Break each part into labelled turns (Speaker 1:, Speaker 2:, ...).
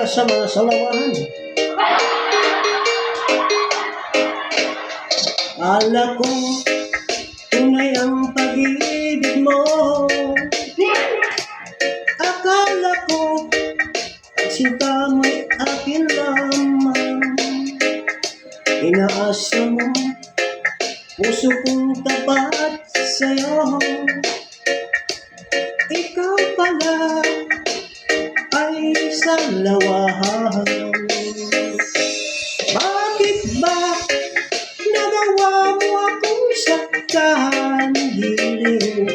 Speaker 1: para sa mga salawahan. Akala ko tunay ang pag-ibig mo. Akala ko ang sinta mo'y akin lamang. Inaasa mo puso kong tapat sa'yo. Ikaw pala ay salawahan. Bakit ba nagawa mo akong saktan? Giliw,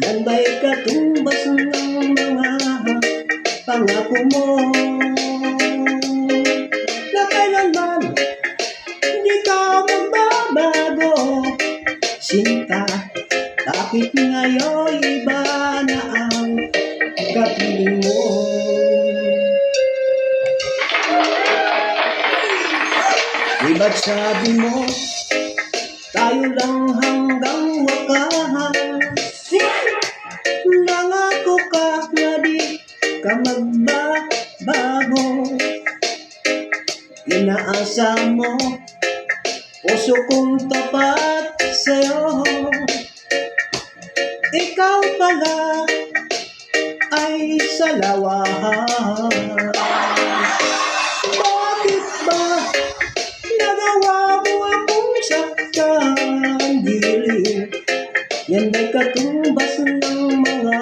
Speaker 1: yan ba'y katumbas ng mga pangako mo? Na kailanman hindi ka magbabago, sinta. Bakit ngayon iba na ang kapiling mo? Diba't sabi mo, tayo lang hanggang wakas. Nangako ka na di ka magbabago. Inaasa mo, puso kong tapat sa'yo. Ikaw pala ay salawahan. Bakit ba nagawa mo akong saktan? Giliw, yan ba'y katumbas ng mga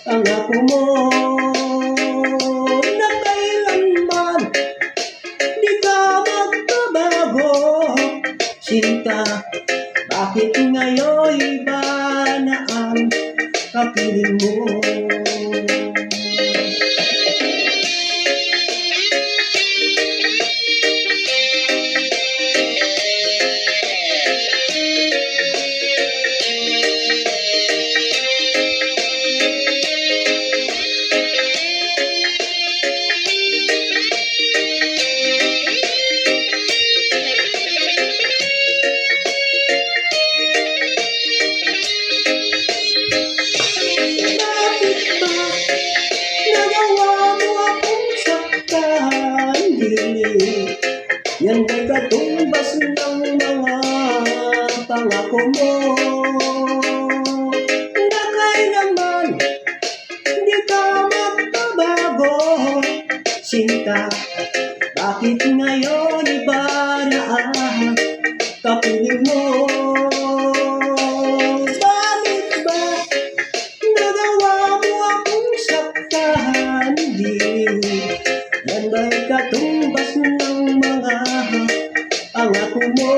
Speaker 1: pangako mo? Na kailanman di ka magbabago, sinta. Bakit ngayon iba na ang kapiling mo? Yan ba'y katumbas ng mga pangako mo? Na kailanman hindi ka magbabago, sinta. Bakit ngayon iba na ang kapiling mo? Bakit ba nagawa mo akong saktan? Yan ba'y katumbas ng mga pangako mo?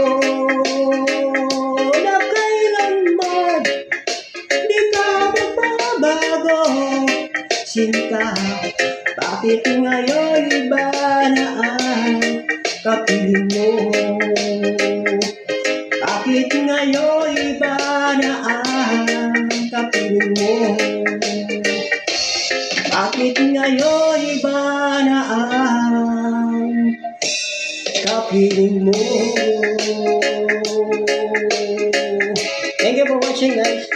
Speaker 1: Na kailanman di ka magbabago, sinta. Bakit ngayon iba na ang kapiling mo? Bakit ngayon iba na ang kapiling mo? Bakit ngayon iba na ang kapiling mo? Thank you for watching, guys.